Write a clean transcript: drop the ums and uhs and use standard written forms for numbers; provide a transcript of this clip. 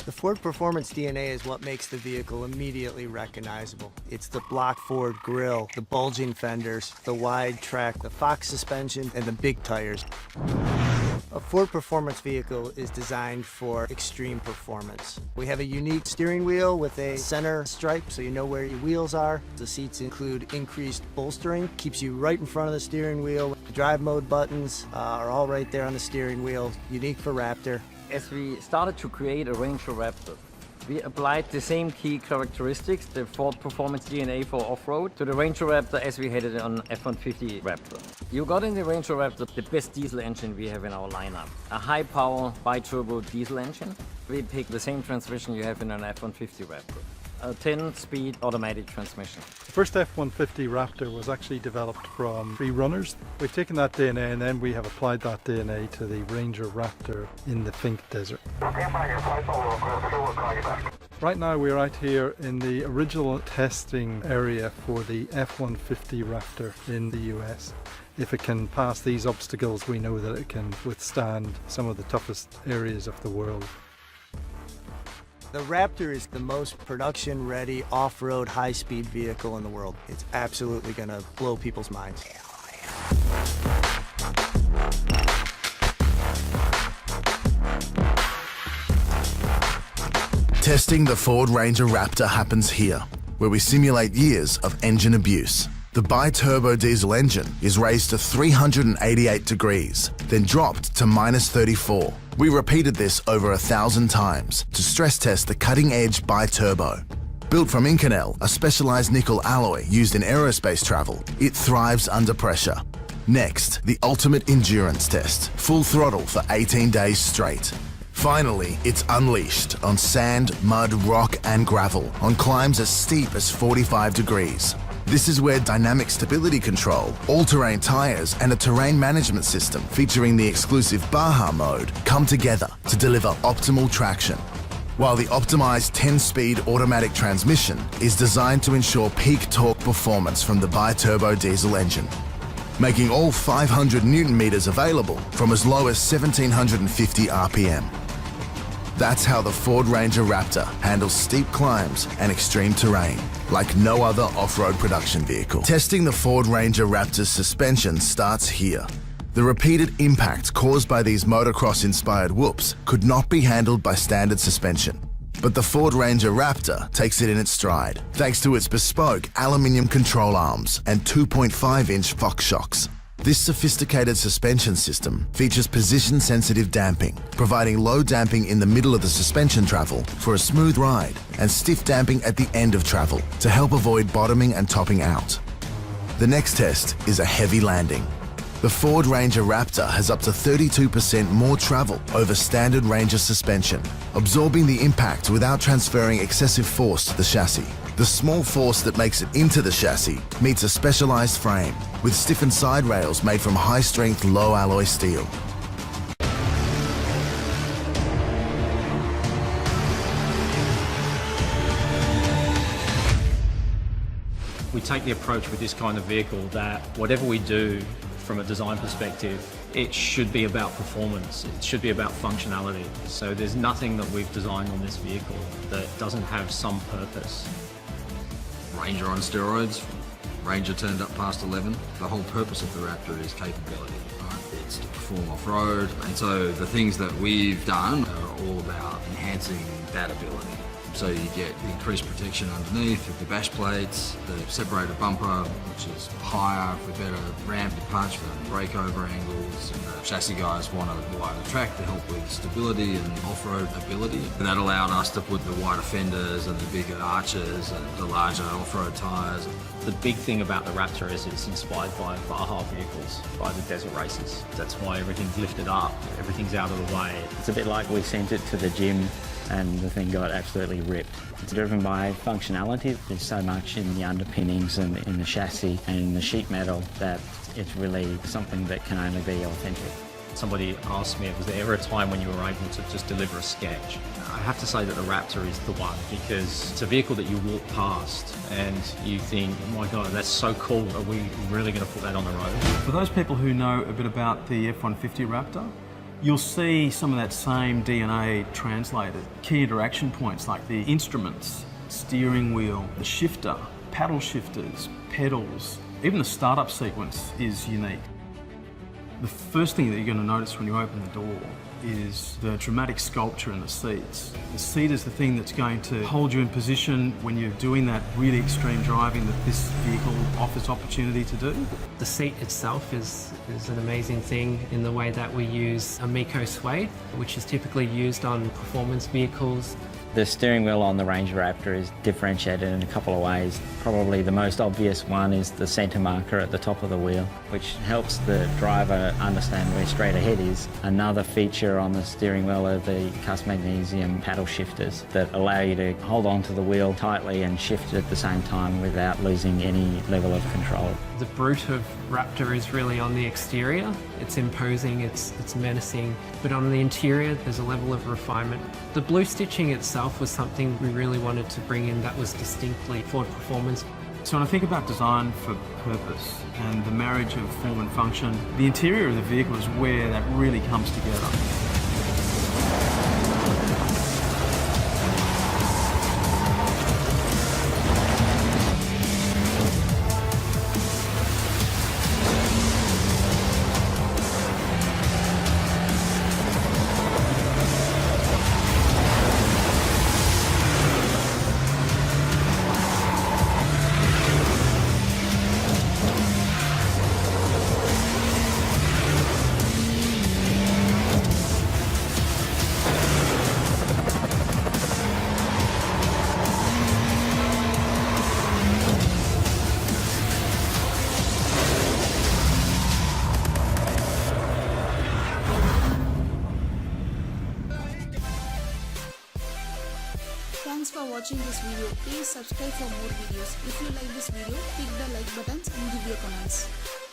The Ford Performance DNA is what makes the vehicle immediately recognizable. It's the block forward grille, the bulging fenders, the wide track, the Fox suspension, and the big tires. A Ford Performance vehicle is designed for extreme performance. We have a unique steering wheel with a center stripe so you know where your wheels are. The seats include increased bolstering, keeps you right in front of the steering wheel. The drive mode buttons are all right there on the steering wheel, unique for Raptor. As we started to create a Ranger Raptor, we applied the same key characteristics, the Ford Performance DNA for off-road, to the Ranger Raptor as we had it on F-150 Raptor. You got in the Ranger Raptor the best diesel engine we have in our lineup. A high-power, bi-turbo diesel engine. We picked the same transmission you have in an F-150 Raptor. A 10-speed automatic transmission. The first F-150 Raptor was actually developed from 3 runners. We've taken that DNA and then we have applied that DNA to the Ranger Raptor in the Fink Desert. Right now we're out here in the original testing area for the F-150 Raptor in the US. If it can pass these obstacles, we know that it can withstand some of the toughest areas of the world. The Raptor is the most production-ready off-road high-speed vehicle in the world. It's absolutely going to blow people's minds. Testing the Ford Ranger Raptor happens here, where we simulate years of engine abuse. The bi-turbo diesel engine is raised to 388 degrees, then dropped to -34. We repeated this over 1,000 times to stress test the cutting-edge bi-turbo. Built from Inconel, a specialized nickel alloy used in aerospace travel, it thrives under pressure. Next, the ultimate endurance test, full throttle for 18 days straight. Finally, it's unleashed on sand, mud, rock, and gravel on climbs as steep as 45 degrees. This is where dynamic stability control, all-terrain tires, and a terrain management system featuring the exclusive Baja mode come together to deliver optimal traction. While the optimized 10-speed automatic transmission is designed to ensure peak torque performance from the bi-turbo diesel engine, making all 500 Newton meters available from as low as 1,750 RPM. That's how the Ford Ranger Raptor handles steep climbs and extreme terrain, like no other off-road production vehicle. Testing the Ford Ranger Raptor's suspension starts here. The repeated impact caused by these motocross-inspired whoops could not be handled by standard suspension. But the Ford Ranger Raptor takes it in its stride, thanks to its bespoke aluminium control arms and 2.5-inch Fox shocks. This sophisticated suspension system features position-sensitive damping, providing low damping in the middle of the suspension travel for a smooth ride, and stiff damping at the end of travel to help avoid bottoming and topping out. The next test is a heavy landing. The Ford Ranger Raptor has up to 32% more travel over standard Ranger suspension, absorbing the impact without transferring excessive force to the chassis. The small force that makes it into the chassis meets a specialized frame with stiffened side rails made from high-strength, low-alloy steel. We take the approach with this kind of vehicle that whatever we do from a design perspective, it should be about performance, it should be about functionality. So there's nothing that we've designed on this vehicle that doesn't have some purpose. Ranger on steroids, Ranger turned up past 11. The whole purpose of the Raptor is capability, right? It's to perform off-road, and so the things that we've done are all about enhancing that ability. So you get the increased protection underneath with the bash plates, the separated bumper, which is higher for better ramp departure for breakover angles. The chassis guys want a wider track to help with stability and off-road ability. And that allowed us to put the wider fenders and the bigger arches and the larger off-road tyres. The big thing about the Raptor is it's inspired by Baja vehicles, by the desert races. That's why everything's lifted up, everything's out of the way. It's a bit like we sent it to the gym and the thing got absolutely ripped. It's driven by functionality. There's so much in the underpinnings and in the chassis and in the sheet metal that it's really something that can only be authentic. Somebody asked me, was there ever a time when you were able to just deliver a sketch? I have to say that the Raptor is the one, because it's a vehicle that you walk past and you think, oh my God, that's so cool. Are we really going to put that on the road? For those people who know a bit about the F-150 Raptor, You'll see some of that same DNA translated. Key interaction points like the instruments, steering wheel, the shifter, paddle shifters, pedals, even the startup sequence is unique. The first thing that you're going to notice when you open the door is the dramatic sculpture in the seats. The seat is the thing that's going to hold you in position when you're doing that really extreme driving that this vehicle offers opportunity to do. The seat itself is an amazing thing in the way that we use a Miko suede, which is typically used on performance vehicles. The steering wheel on the Ranger Raptor is differentiated in a couple of ways. Probably the most obvious one is the centre marker at the top of the wheel, which helps the driver understand where straight ahead is. Another feature on the steering wheel are the cast magnesium paddle shifters that allow you to hold onto the wheel tightly and shift at the same time without losing any level of control. The brute of Raptor is really on the exterior. It's imposing, it's menacing, but on the interior there's a level of refinement. The blue stitching itself was something we really wanted to bring in that was distinctly Ford Performance. So when I think about design for purpose and the marriage of form and function, the interior of the vehicle is where that really comes together. Thanks for watching this video. Please subscribe for more videos. If you like this video, click the like buttons and give your comments.